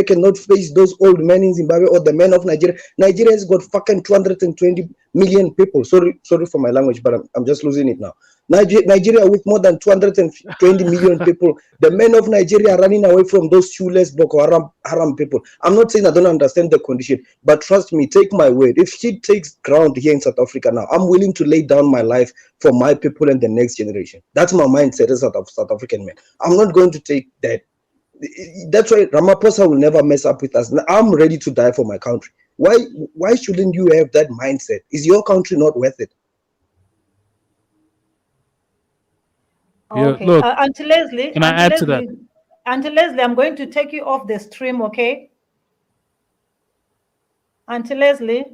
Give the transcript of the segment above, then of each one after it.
Cannot face those old men in Zimbabwe or the men of Nigeria. Nigeria has got fucking 220 million people. Sorry for my language, but I'm just losing it now. Nigeria with more than 220 million people. The men of Nigeria are running away from those shoeless Boko Haram people. I'm not saying I don't understand the condition, but trust me, take my word. If shit takes ground here in South Africa now, I'm willing to lay down my life for my people and the next generation. That's my mindset as a South African man. I'm not going to take that. That's why Ramaphosa will never mess up with us. I'm ready to die for my country. Why shouldn't you have that mindset? Is your country not worth it? Okay. Look, Auntie Leslie, can I add to that? Auntie Leslie, I'm going to take you off the stream, okay? Auntie Leslie,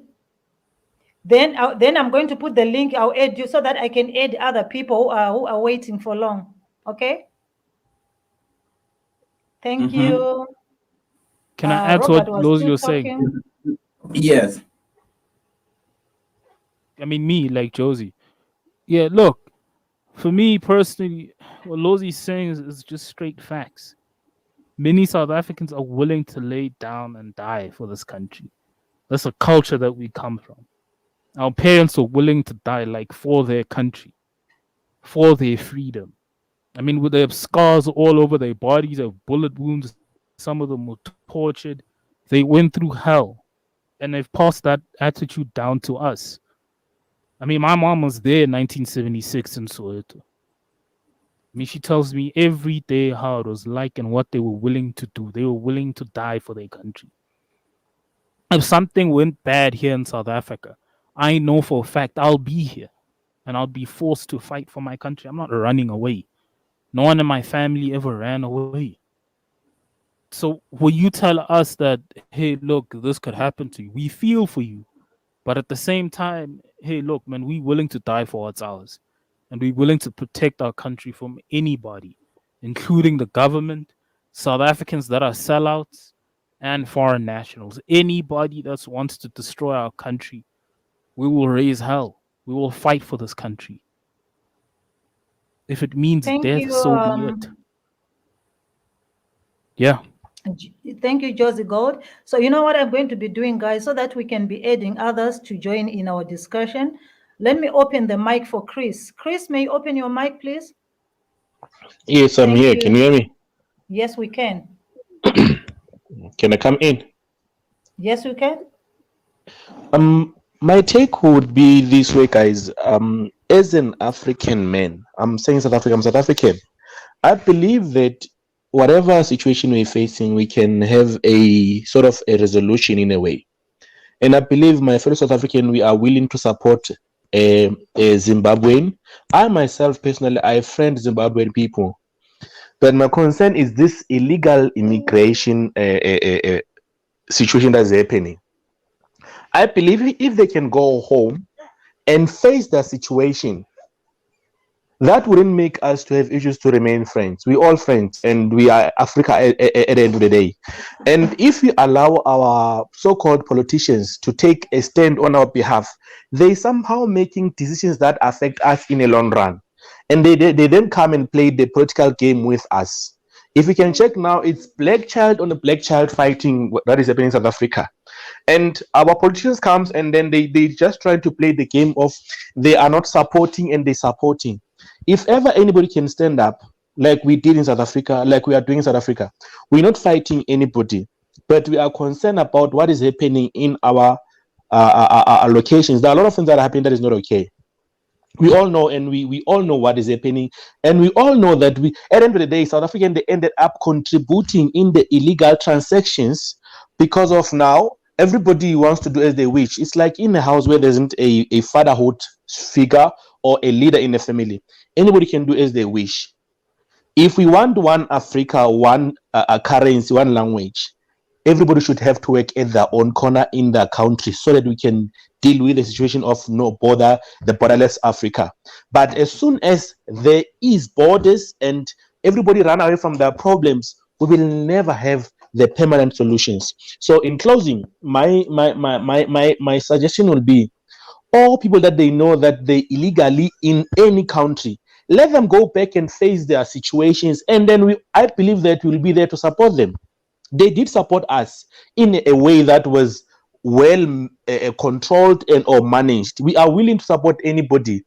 then I'm going to put the link. I'll add you so that I can add other people who are waiting for long, okay? Thank you. Can I add to what Lozi was saying? Yes. I mean, me, like Josie. Yeah, look, for me personally, what Lozi's saying is just straight facts. Many South Africans are willing to lay down and die for this country. That's a culture that we come from. Our parents are willing to die like for their country, for their freedom. I mean, with their scars all over their bodies, their bullet wounds, some of them were tortured. They went through hell, and they've passed that attitude down to us. I mean, my mom was there in 1976 in Soweto. I mean, she tells me every day how it was like and what they were willing to do. They were willing to die for their country. If something went bad here in South Africa, I know for a fact I'll be here and I'll be forced to fight for my country. I'm not running away. No one in my family ever ran away. So will you tell us that, hey, look, this could happen to you? We feel for you. But at the same time, hey, look, man, we're willing to die for what's ours. And we're willing to protect our country from anybody, including the government, South Africans that are sellouts, and foreign nationals. Anybody that wants to destroy our country, we will raise hell. We will fight for this country. If it means death, so be it. Yeah. Thank you, Josie Gold. So you know what I'm going to be doing, guys, so that we can be adding others to join in our discussion. Let me open the mic for Chris. Chris, may you open your mic, please? Yes, I'm here. Can you hear me? Yes, we can. Can I come in? Yes, we can. My take would be this way, guys. As an African man, I'm saying South Africa, I'm South African. I believe that whatever situation we're facing, we can have a sort of a resolution in a way. And I believe my fellow South African, we are willing to support a Zimbabwean. I myself, personally, I friend Zimbabwean people. But my concern is this illegal immigration situation that's happening. I believe if they can go home and face the situation, that wouldn't make us to have issues to remain friends. We're all friends, and we are Africa at the end of the day. And if we allow our so-called politicians to take a stand on our behalf, they somehow making decisions that affect us in a long run. And they then come and play the political game with us. If we can check now, it's black child on a black child fighting that is happening in South Africa. And our politicians comes and then they just try to play the game of they are not supporting and they're supporting. If ever anybody can stand up like we did in South Africa, like we are doing in South Africa, we're not fighting anybody, but we are concerned about what is happening in our locations. There are a lot of things that are happening that is not okay. We all know, and we all know what is happening, and we all know that we, at the end of the day, South African, they ended up contributing in the illegal transactions because of now everybody wants to do as they wish. It's like in a house where there isn't a fatherhood figure or a leader in the family. Anybody can do as they wish. If we want one Africa, one currency, one language, everybody should have to work at their own corner in their country so that we can deal with the situation of no border, the borderless Africa. But as soon as there is borders and everybody run away from their problems, we will never have the permanent solutions. So in closing, my suggestion will be all people that they know that they illegally in any country. Let them go back and face their situations, and then I believe that we'll be there to support them. They did support us in a way that was well controlled and or managed. We are willing to support anybody.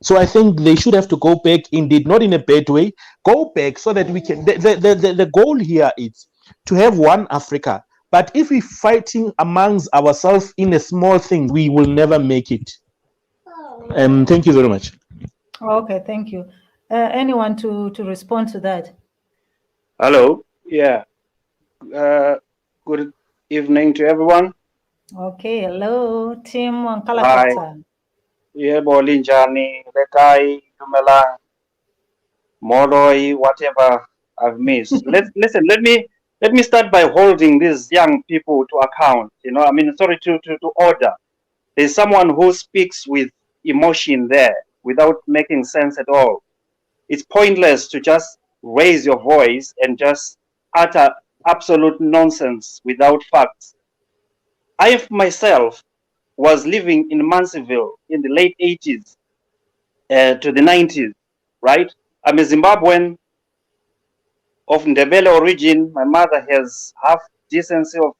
So I think they should have to go back, indeed, not in a bad way, go back so that we can, the goal here is to have one Africa. But if we're fighting amongst ourselves in a small thing, we will never make it. Thank you very much. Okay, thank you. Anyone to respond to that? Hello. Yeah. Good evening to everyone. Okay, hello, Tim Hi. Wankalakata. Yeah, Bolinjani, Lekai, Dumela, Moloi, whatever I've missed. Listen. Let me start by holding these young people to account. You know, I mean, sorry to order. There's someone who speaks with emotion there without making sense at all. It's pointless to just raise your voice and just utter absolute nonsense without facts. I myself was living in Mansfield in the late 80s to the 90s, right? I'm a Zimbabwean of Ndebele origin. My mother has half decency of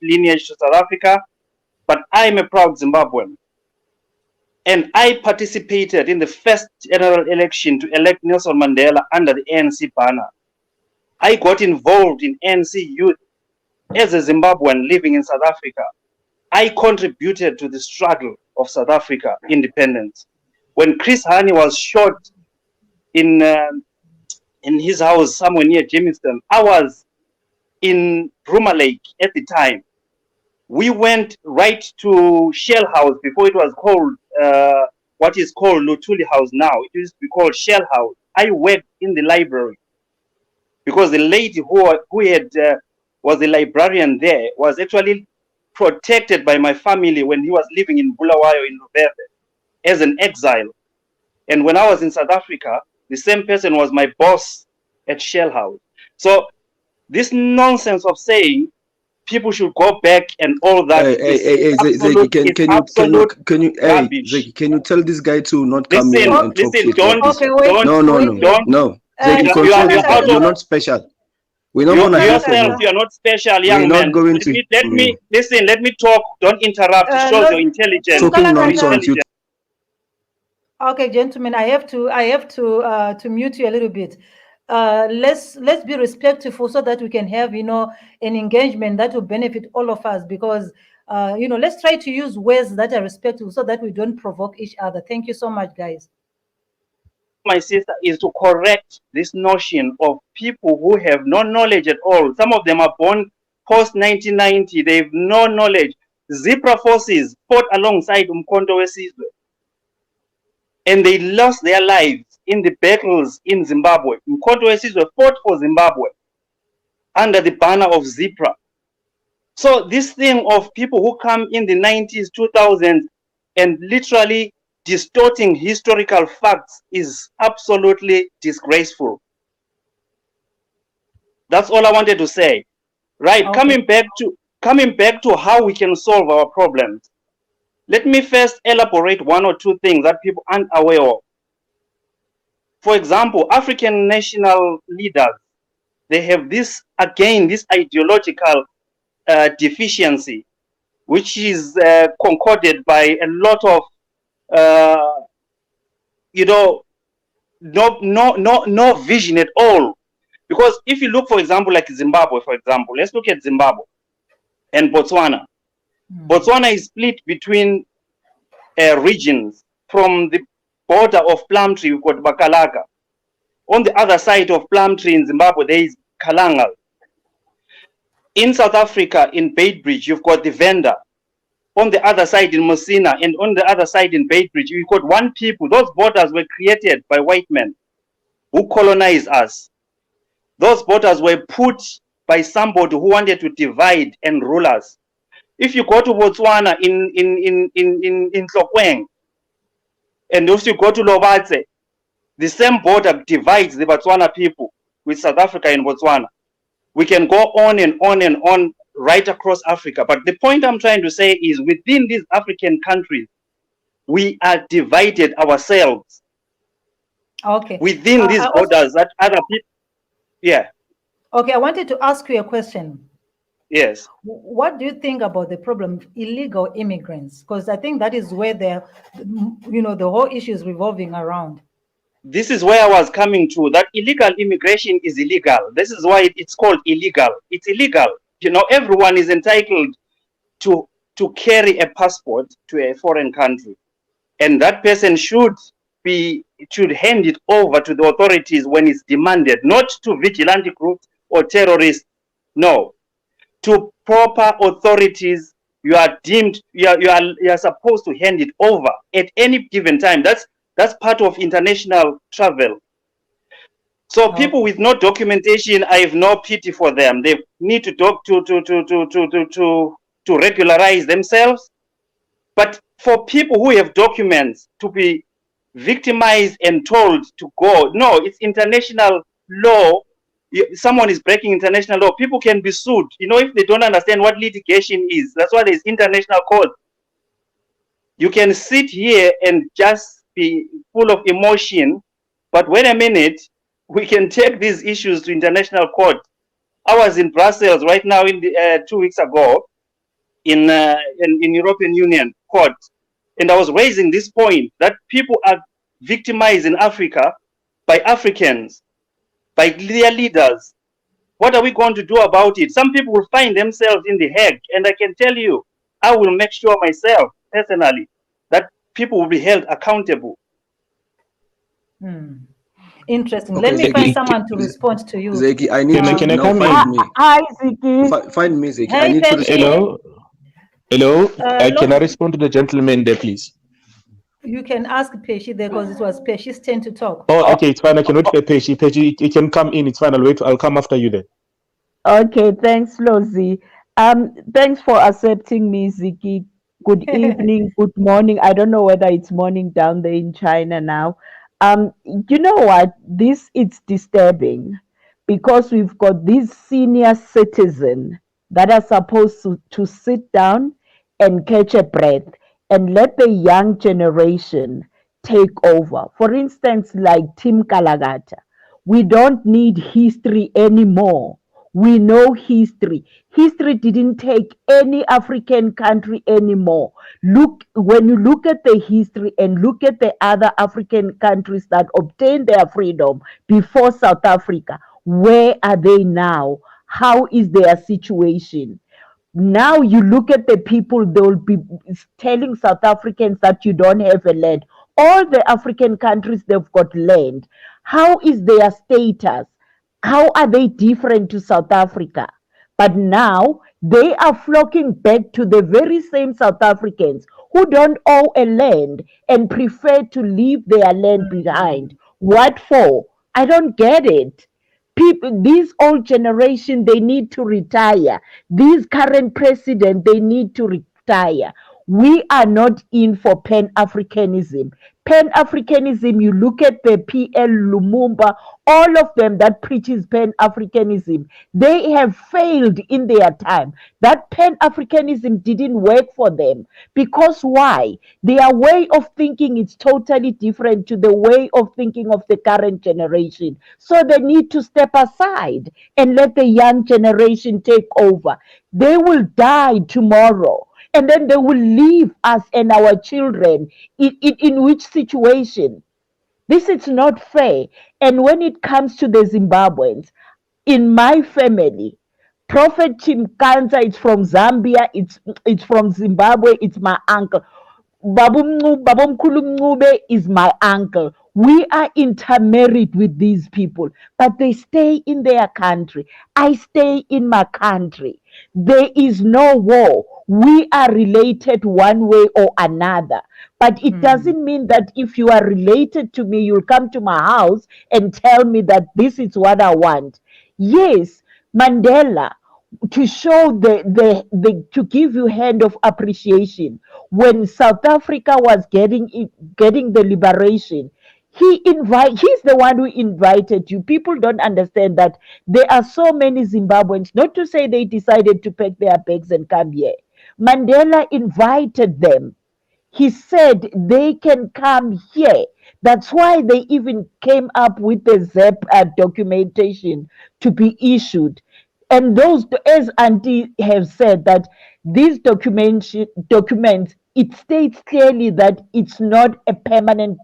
lineage to South Africa, but I'm a proud Zimbabwean. And I participated in the first general election to elect Nelson Mandela under the ANC banner. I got involved in ANC youth as a Zimbabwean living in South Africa. I contributed to the struggle of South Africa independence. When Chris Hani was shot in his house somewhere near Jamestown, I was in Bruma Lake at the time. We went right to Shell House before it was called what is called Lutuli House now. It used to be called Shell House. I worked in the library because the lady who had was the librarian there was actually protected by my family when he was living in Bulawayo in Lubebe as an exile. And when I was in South Africa, the same person was my boss at Shell House. So this nonsense of saying people should go back and all that can you tell this guy to not come in and talk shit like this? Okay, wait. No. Zeki, you're not special. We're not gonna hear from you. You are not special, young We're man. not going to. Let me listen. Let me talk. Don't interrupt. It shows your intelligence. Talking nonsense. You. Okay, gentlemen, I have to mute you a little bit. Let's be respectful so that we can have an engagement that will benefit all of us, because let's try to use words that are respectful so that we don't provoke each other. Thank you so much, guys. My sister, is to correct this notion of people who have no knowledge at all. Some of them are born post 1990. They have no knowledge. Zebra forces fought alongside Umkhonto weSizwe, and they lost their lives in the battles in Zimbabwe. Umkhonto weSizwe fought for Zimbabwe under the banner of Zebra. So this thing of people who come in the 90s, 2000s, and literally distorting historical facts is absolutely disgraceful. That's all I wanted to say. Right, okay. Coming back to how we can solve our problems. Let me first elaborate one or two things that people aren't aware of. For example, African national leaders, they have this ideological deficiency, which is concorded by a lot of no vision at all. Because if you look, for example, like Zimbabwe, for example, let's look at Zimbabwe and Botswana. Botswana is split between regions. From the border of Plumtree, we've got Bakalaka. On the other side of Plumtree in Zimbabwe, there is Kalangal. In South Africa, in Beitbridge, you've got the Venda. On the other side in Messina, and on the other side in Beitbridge, you've got one people. Those borders were created by white men who colonized us. Those borders were put by somebody who wanted to divide and rule us. If you go to Botswana in Tlokwen, and if you go to Lobatse, the same border divides the Botswana people with South Africa and Botswana. We can go on and on and on right across Africa. But the point I'm trying to say is within these African countries, we are divided ourselves Okay. within these borders that other people. Yeah. Okay, I wanted to ask you a question. Yes. What do you think about the problem of illegal immigrants? Because I think that is where the whole issue is revolving around. This is where I was coming to. That illegal immigration is illegal. This is why it's called illegal. It's illegal. Everyone is entitled to carry a passport to a foreign country, and that person should hand it over to the authorities when it's demanded, not to vigilante groups or terrorists. No, to proper authorities. You are supposed to hand it over at any given time. That's part of international travel. So people with no documentation, I have no pity for them. They need to regularize themselves. But for people who have documents to be victimized and told to go, no, it's international law. Someone is breaking international law. People can be sued. If they don't understand what litigation is, that's why there's international court. You can sit here and just be full of emotion, but wait a minute, we can take these issues to international court. I was in Brussels right now 2 weeks ago in European Union court, and I was raising this point that people are victimized in Africa by Africans, by their leaders. What are we going to do about it? Some people will find themselves in The Hague, and I can tell you, I will make sure myself personally that people will be held accountable. Interesting. Okay, Let me Zeki, find someone to respond to you. Zeki, I need Can I now come find in? me. Hi, Ziki. Find me, Zeki. I Hey, need to Pesci. respond. Hello. Can I Look, respond to the gentleman there, please? you can ask Pesci there because it was Pesci's turn to talk. Oh, okay, it's fine. I can wait for Peji. Peji, you can come in. It's fine. I'll come after you then. Okay, thanks, Lozi. Thanks for accepting me, Ziki. Good evening, good morning. I don't know whether it's morning down there in China now. You know what? This is disturbing because we've got these senior citizens that are supposed to sit down and catch a breath and let the young generation take over. For instance, like Tim Kalagata, we don't need history anymore. We know history. History didn't take any African country anymore. When you look at the history and look at the other African countries that obtained their freedom before South Africa, where are they now? How is their situation? Now you look at the people, they will be telling South Africans that you don't have a land. All the African countries, they've got land. How is their status? How are they different to South Africa? But now they are flocking back to the very same South Africans who don't own a land and prefer to leave their land behind. What for? I don't get it. People, this old generation, they need to retire. These current president, they need to retire. We are not in for pan-Africanism. Pan-Africanism, you look at the PL Lumumba, all of them that preaches pan-Africanism, they have failed in their time. That pan-Africanism didn't work for them. Because why? Their way of thinking is totally different to the way of thinking of the current generation. So they need to step aside and let the young generation take over. They will die tomorrow. And then they will leave us and our children in which situation? This is not fair. And when it comes to the Zimbabweans, in my family, Prophet Chimkanza is from Zambia, it's from Zimbabwe, it's my uncle. Babumkulu Mncube is my uncle. We are intermarried with these people, but they stay in their country. I stay in my country. There is no war. We are related one way or another. But it doesn't mean that if you are related to me, you'll come to my house and tell me that this is what I want. Yes, Mandela, to show to give you hand of appreciation when South Africa was getting the liberation, He's the one who invited you. People don't understand that there are so many Zimbabweans, not to say they decided to pack their bags and come here. Mandela invited them. He said they can come here. That's why they even came up with the ZEP documentation to be issued. And those, as Auntie have said, that these documents, it states clearly that it's not a permanent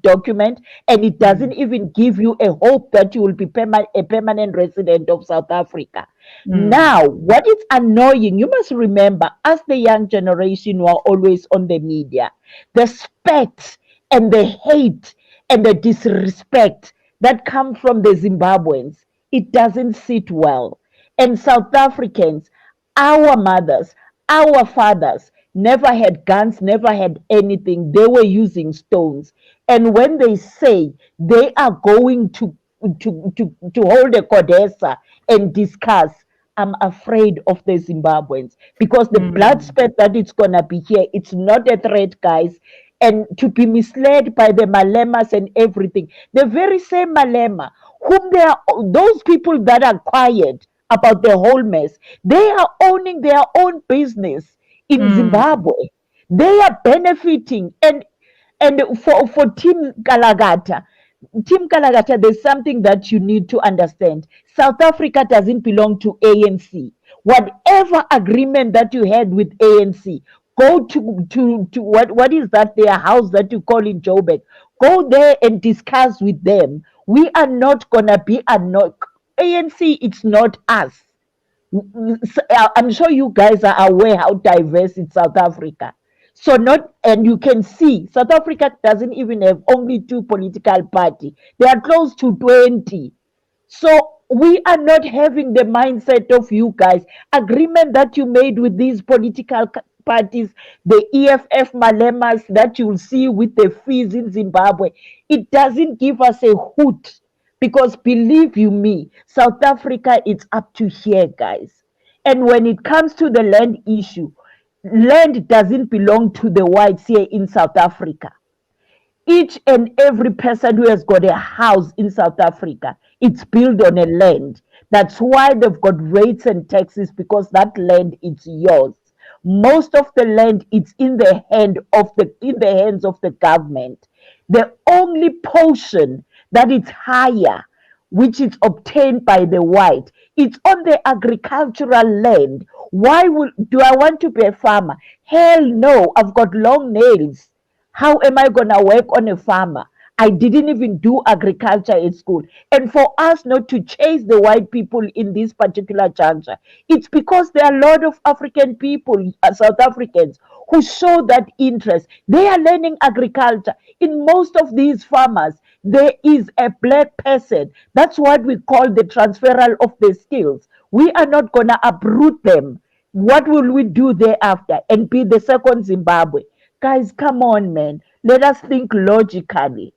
document, and it doesn't even give you a hope that you will be a permanent resident of South Africa. Now, what is annoying, you must remember, as the young generation who are always on the media, the spect and the hate and the disrespect that come from the Zimbabweans, it doesn't sit well. And South Africans, our mothers, our fathers, never had guns, never had anything. They were using stones. And when they say they are going to hold a Codesa and discuss, I'm afraid of the Zimbabweans, because the blood spurt that it's gonna be here, it's not a threat, guys. And to be misled by the Malemas and everything, the very same Malema, whom they are, those people that are quiet about the whole mess, they are owning their own business in Zimbabwe. They are benefiting. And for Team Kalagata, there's something that you need to understand. South Africa doesn't belong to ANC. Whatever agreement that you had with ANC, go to what is that their house that you call in Joburg? Go there and discuss with them. We are not gonna be ANC. It's not us. I'm sure you guys are aware how diverse is South Africa. So and you can see South Africa doesn't even have only 2 political parties. They are close to 20. So we are not having the mindset of you guys. Agreement that you made with these political parties, the EFF Malemas that you'll see with the fees in Zimbabwe, it doesn't give us a hoot. Because believe you me, South Africa, it's up to here, guys. And when it comes to the land issue, land doesn't belong to the whites here in South Africa. Each and every person who has got a house in South Africa, it's built on a land. That's why they've got rates and taxes, because that land is yours. Most of the land, it's in the hands of the government. The only portion that is higher, which is obtained by the white, it's on the agricultural land. Why do I want to be a farmer? Hell no, I've got long nails. How am I gonna work on a farmer? I didn't even do agriculture at school. And for us not to chase the white people in this particular juncture, it's because there are a lot of African people, South Africans, who show that interest. They are learning agriculture. In most of these farmers, there is a black person. That's what we call the transferal of the skills. We are not going to uproot them. What will we do thereafter and be the second Zimbabwe? Guys, come on, man. Let us think logically.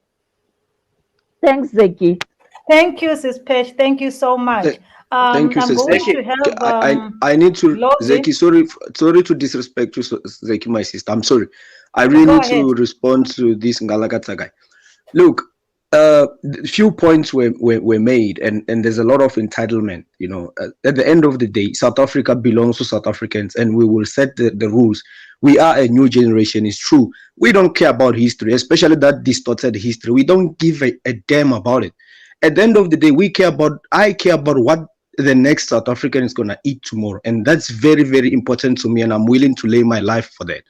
Thanks, Zeki. Thank you, Sis Pesh. Thank you so much. Thank you, I'm Sis going Pesh. to have I need to, Lozi. Zeki, sorry to disrespect you, Zeki, my sister. I'm sorry. I really Go need to ahead. respond to this Ngalakatsa guy. Look, few points were made, and there's a lot of entitlement. You know, at the end of the day, South Africa belongs to South Africans, and we will set the rules. We are a new generation. It's true. We don't care about history, especially that distorted history. We don't give a damn about it. At the end of the day, I care about what the next South African is gonna eat tomorrow, and that's very, very important to me, and I'm willing to lay my life for that.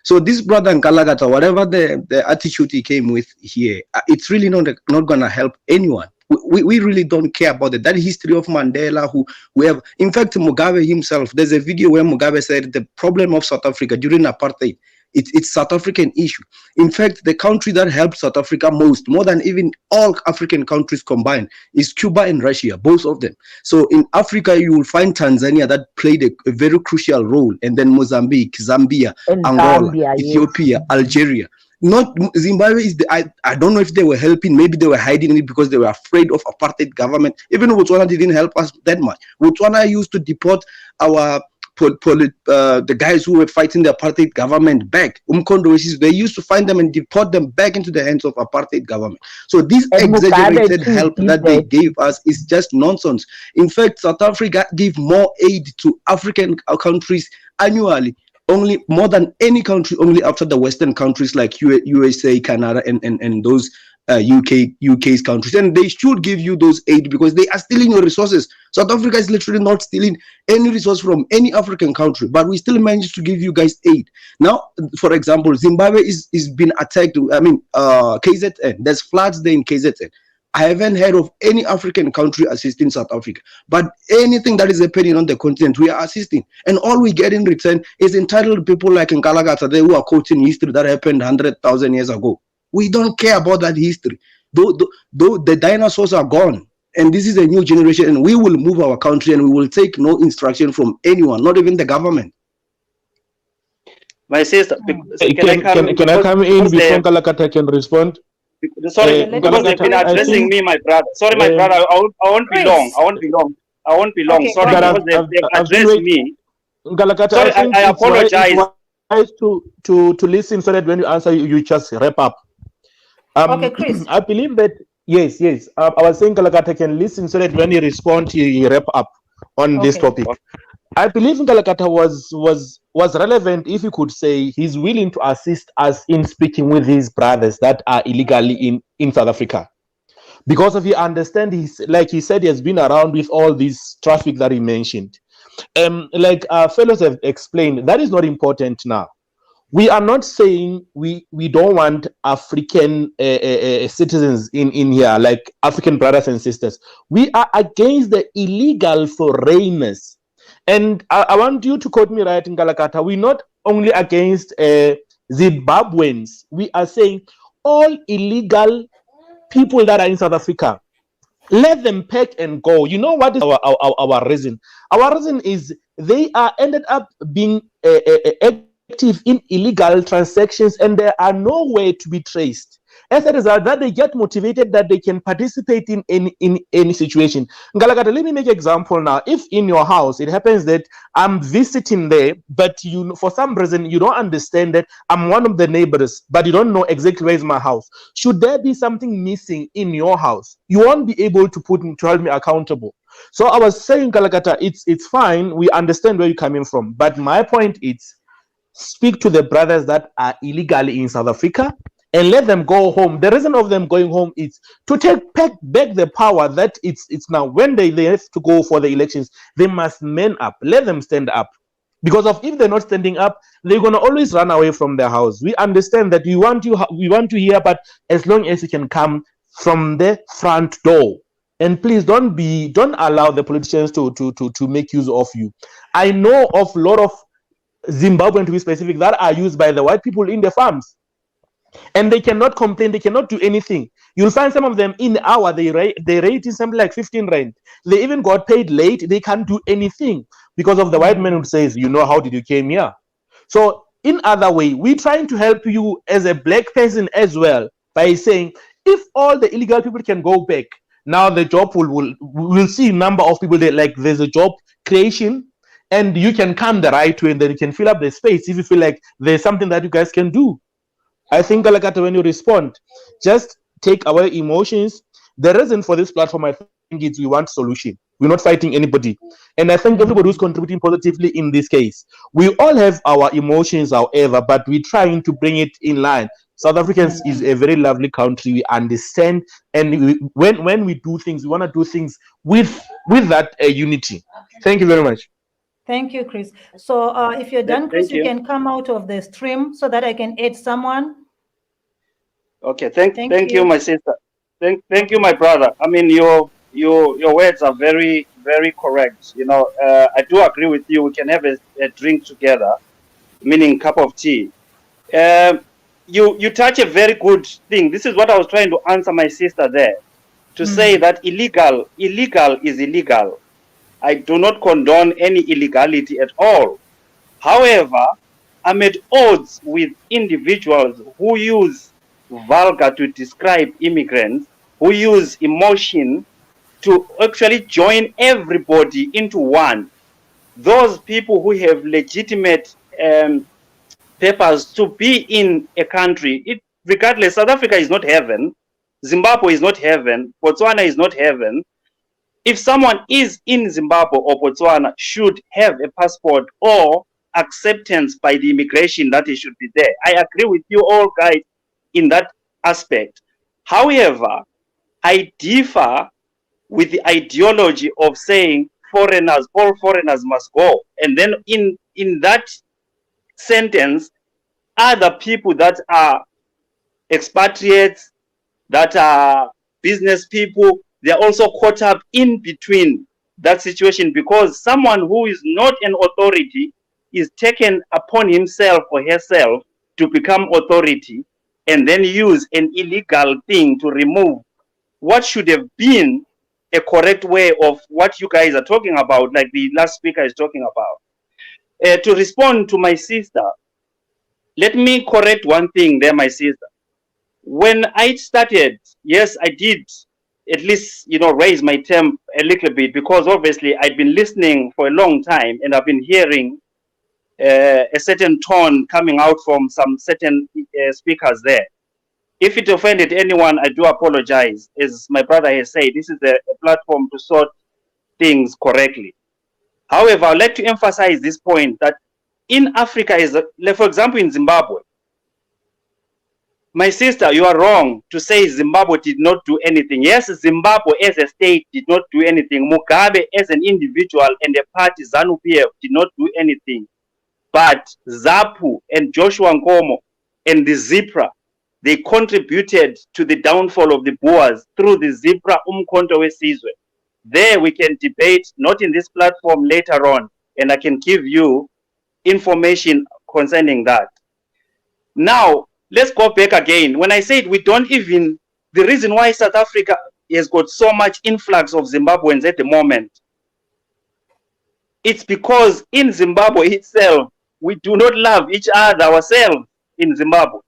So this brother Nkalagata, whatever the attitude he came with here, it's really not gonna help anyone. We really don't care about it. That history of Mandela, who have, in fact, Mugabe himself. There's a video where Mugabe said the problem of South Africa during apartheid, it's South African issue. In fact, the country that helped South Africa more than even all African countries combined, is Cuba and Russia, both of them. So in Africa, you will find Tanzania that played a very crucial role, and then Mozambique, Zambia, And Angola, Zambia, yes. Ethiopia, Algeria. Not Zimbabwe is I don't know if they were helping. Maybe they were hiding it because they were afraid of apartheid government. Even Botswana didn't help us that much. Botswana used to deport our the guys who were fighting the apartheid government back. They used to find them and deport them back into the hands of apartheid government. So this And Mugabe exaggerated too help did that they that. gave us is just nonsense. In fact, South Africa gave more aid to African countries annually, only more than any country, only after the Western countries like USA, Canada, and those UK's countries. And they should give you those aid because they are stealing your resources. South Africa is literally not stealing any resource from any African country, but we still managed to give you guys aid. Now, for example, Zimbabwe is been attacked. I mean, KZN. There's floods there in KZN. I haven't heard of any African country assisting South Africa, but anything that is happening on the continent, we are assisting. And all we get in return is entitled people like in Kalagata, they who are quoting history that happened 100,000 years ago. We don't care about that history. Though the dinosaurs are gone, and this is a new generation, and we will move our country, and we will take no instruction from anyone, not even the government. My sister, Can I come in before Kalakata can respond? Sorry, because they've been addressing me, my brother. Sorry, my brother. I won't be long. I won't be long. Okay, Sorry, because they've addressed me. Galakata, Sorry, I apologize. It's to listen so that when you answer, you just wrap up. Okay, Chris. I believe that yes. I was saying Galakata can listen so that when you respond, you wrap up on this topic. I believe Galakata was relevant if you could say he's willing to assist us in speaking with his brothers that are illegally in South Africa. Because if you understand, like he said, he has been around with all this traffic that he mentioned. Like fellows have explained, that is not important now. We are not saying we don't want African citizens in here, like African brothers and sisters. We are against the illegal foreigners. And I want you to quote me right in Galakata. We're not only against Zimbabweans. We are saying all illegal people that are in South Africa, let them pack and go. You know what is our reason? Our reason is they are ended up being active in illegal transactions, and they are nowhere to be traced. As a result, that they get motivated that they can participate in any situation. Galagata, let me make an example now. If in your house it happens that I'm visiting there, but you for some reason you don't understand that I'm one of the neighbors, but you don't know exactly where is my house. Should there be something missing in your house, you won't be able to hold me accountable. So I was saying, Galagata, it's fine. We understand where you're coming from, but my point is, speak to the brothers that are illegally in South Africa and let them go home. The reason of them going home is to take back the power that it's now. When they have to go for the elections, they must man up. Let them stand up. Because if they're not standing up, they're gonna always run away from their house. We understand that we want to hear, but as long as you can come from the front door. And please don't allow the politicians to make use of you. I know of a lot of Zimbabwean, to be specific, that are used by the white people in the farms. And they cannot complain, they cannot do anything. You'll find some of them in the hour, they rate in something like 15 rand. They even got paid late, they can't do anything because of the white man who says, how did you came here? So in other way, we're trying to help you as a black person as well by saying, if all the illegal people can go back, now the job we'll see a number of people there, like there's a job creation, and you can come the right way, and then you can fill up the space if you feel like there's something that you guys can do. I think, Galakata, when you respond, just take our emotions. The reason for this platform, I think, is we want solution. We're not fighting anybody. And I think everybody who's contributing positively in this case, we all have our emotions, however, but we're trying to bring it in line. South Africans is a very lovely country. We understand. And when we do things, we want to do things with that unity. Thank you very much. Thank you, Chris. So if you're done, Chris, you can come out of the stream so that I can add someone. Okay, thank you, my sister. Thank you, my brother. I mean, your words are very, very correct. I do agree with you. We can have a drink together, meaning cup of tea. You touch a very good thing. This is what I was trying to answer my sister there, to say that illegal is illegal. I do not condone any illegality at all. However, I'm at odds with individuals who use vulgar to describe immigrants, who use emotion to actually join everybody into one. those people who have legitimate papers to be in a country, regardless, South Africa is not heaven, Zimbabwe is not heaven, Botswana is not heaven. If someone is in Zimbabwe or Botswana, should have a passport or acceptance by the immigration that he should be there. I agree with you all guys in that aspect. However, I differ with the ideology of saying foreigners, all foreigners must go. And then in that sentence, other people that are expatriates, that are business people, they're also caught up in between that situation, because someone who is not an authority is taken upon himself or herself to become authority and then use an illegal thing to remove what should have been a correct way of what you guys are talking about, like the last speaker is talking about. To respond to my sister, let me correct one thing there, my sister. When I started, yes, I did at least, raise my temp a little bit, because obviously I'd been listening for a long time and I've been hearing a certain tone coming out from some certain speakers there. If it offended anyone, I do apologize. As my brother has said, this is a platform to sort things correctly. However, I'd like to emphasize this point that in Africa, like for example, in Zimbabwe, my sister, you are wrong to say Zimbabwe did not do anything. Yes, Zimbabwe as a state did not do anything. Mugabe as an individual and the party ZANU-PF did not do anything. But ZAPU and Joshua Nkomo and the ZIPRA, they contributed to the downfall of the Boers through the ZIPRA Umkhonto weSizwe. There we can debate, not in this platform, later on, and I can give you information concerning that. Now, let's go back again. When I said we don't even, the reason why South Africa has got so much influx of Zimbabweans at the moment, it's because in Zimbabwe itself, we do not love each other ourselves in Zimbabwe.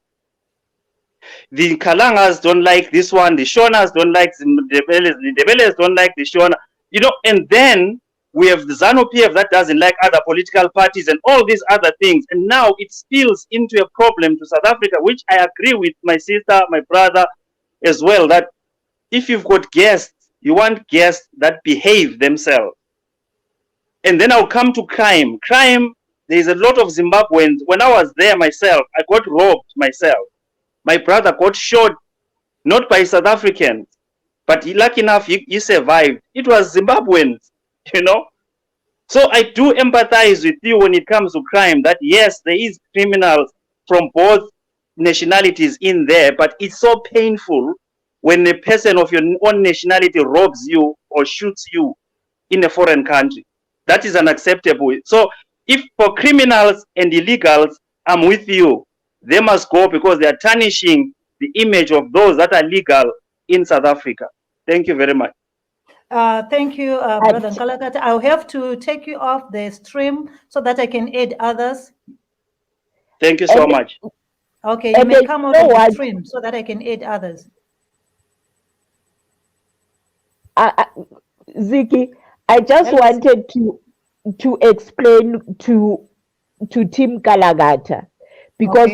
The Kalangas don't like this one, the Shonas don't like the Debeles don't like the Shona, and then we have the ZANU-PF that doesn't like other political parties and all these other things. And now it spills into a problem to South Africa, which I agree with my sister, my brother as well, that if you've got guests, you want guests that behave themselves. And then I'll come to crime. Crime, there's a lot of Zimbabweans. When I was there myself, I got robbed myself. My brother got shot, not by South Africans, but lucky enough, he survived. It was Zimbabweans, So I do empathize with you when it comes to crime, that yes, there is criminals from both nationalities in there, but it's so painful when a person of your own nationality robs you or shoots you in a foreign country. That is unacceptable. So if for criminals and illegals, I'm with you. They must go because they are tarnishing the image of those that are legal in South Africa. Thank you very much. Thank you, Brother Nkalakata. I'll have to take you off the stream so that I can add others. Thank you so much. Okay, you may come out of the stream so that I can add others. Ziki, I just wanted to explain to Tim Kalagata, because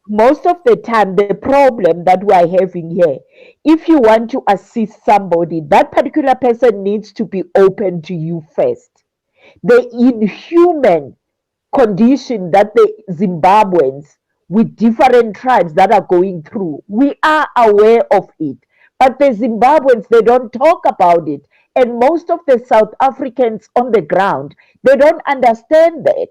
most of the time the problem that we are having here, if you want to assist somebody, that particular person needs to be open to you first. The inhuman condition that the Zimbabweans with different tribes that are going through, we are aware of it, but the Zimbabweans, they don't talk about it. And most of the South Africans on the ground, they don't understand that.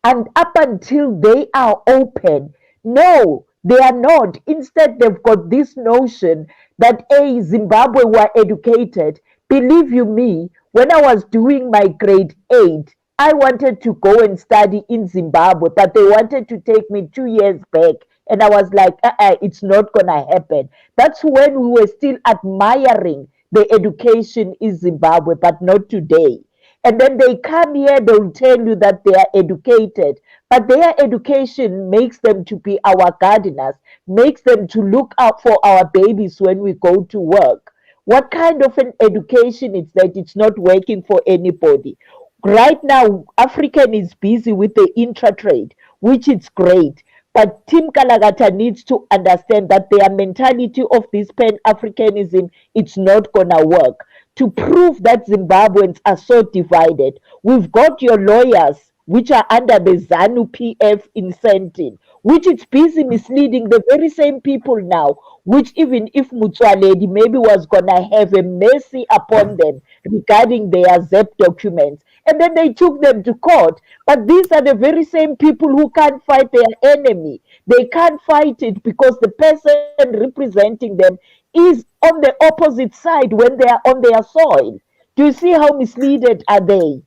And up until they are open, no, they are not. Instead, they've got this notion that, Zimbabwe were educated. Believe you me, when I was doing my grade 8, I wanted to go and study in Zimbabwe, but they wanted to take me 2 years back. And I was like, it's not going to happen. That's when we were still admiring the education in Zimbabwe, but not today. And then they come here, they'll tell you that they are educated, but their education makes them to be our gardeners, makes them to look out for our babies when we go to work. What kind of an education is that? It's not working for anybody. Right now, African is busy with the intra-trade, which is great. But Tim Kalagata needs to understand that their mentality of this pan-Africanism, it's not gonna work. To prove that Zimbabweans are so divided, we've got your lawyers, which are under the ZANU PF incentive, which is busy misleading the very same people now, which even if Mutsualedi maybe was gonna have a mercy upon them regarding their ZEP documents, and then they took them to court. But these are the very same people who can't fight their enemy. They can't fight it because the person representing them is on the opposite side when they are on their soil. Do you see how misleaded are they?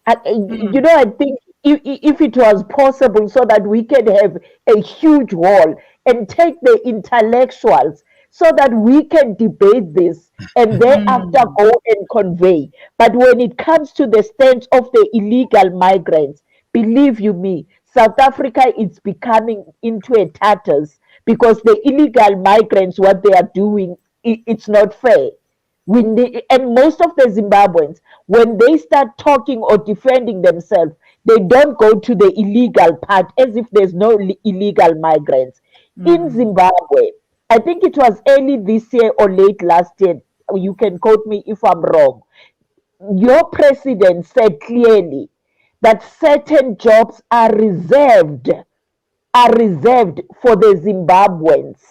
I think if it was possible so that we can have a huge hall and take the intellectuals so that we can debate this and thereafter go and convey. But when it comes to the stance of the illegal migrants, believe you me, South Africa is becoming into a tatters because the illegal migrants, what they are doing, it's not fair. And most of the Zimbabweans, when they start talking or defending themselves, they don't go to the illegal part as if there's no illegal migrants. In Zimbabwe, I think it was early this year or late last year, you can quote me if I'm wrong, your president said clearly that certain jobs are reserved for the Zimbabweans.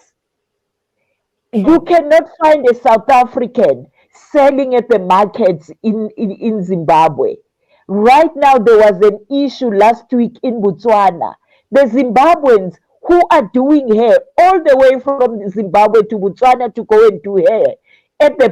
You cannot find a South African selling at the markets in Zimbabwe. Right now, there was an issue last week in Botswana. The Zimbabweans who are doing hair all the way from Zimbabwe to Botswana to go and do hair at the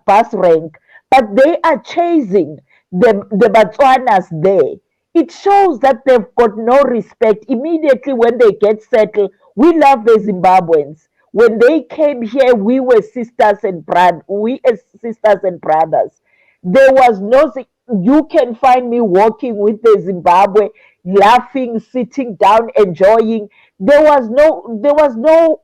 bus rank, but they are chasing the Botswanas there. It shows that they've got no respect. Immediately when they get settled, we love the Zimbabweans. When they came here, we were sisters and brothers. We as sisters and brothers. There was no. You can find me walking with the Zimbabwe, laughing, sitting down, enjoying. There was no. There was no.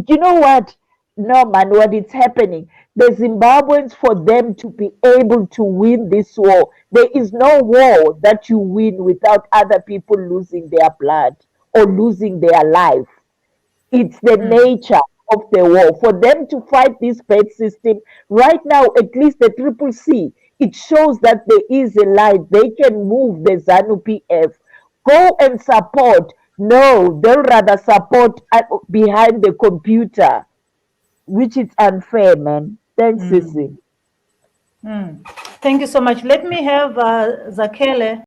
You know what? No, man, what is happening? The Zimbabweans, for them to be able to win this war, there is no war that you win without other people losing their blood or losing their life. It's the nature of the war. For them to fight this bad system, right now, at least the Triple C, it shows that there is a light. They can move the ZANU PF. Go and support. No, they'll rather support behind the computer, which is unfair, man. Thanks, Sissy. Thank you so much. Let me have Zakele.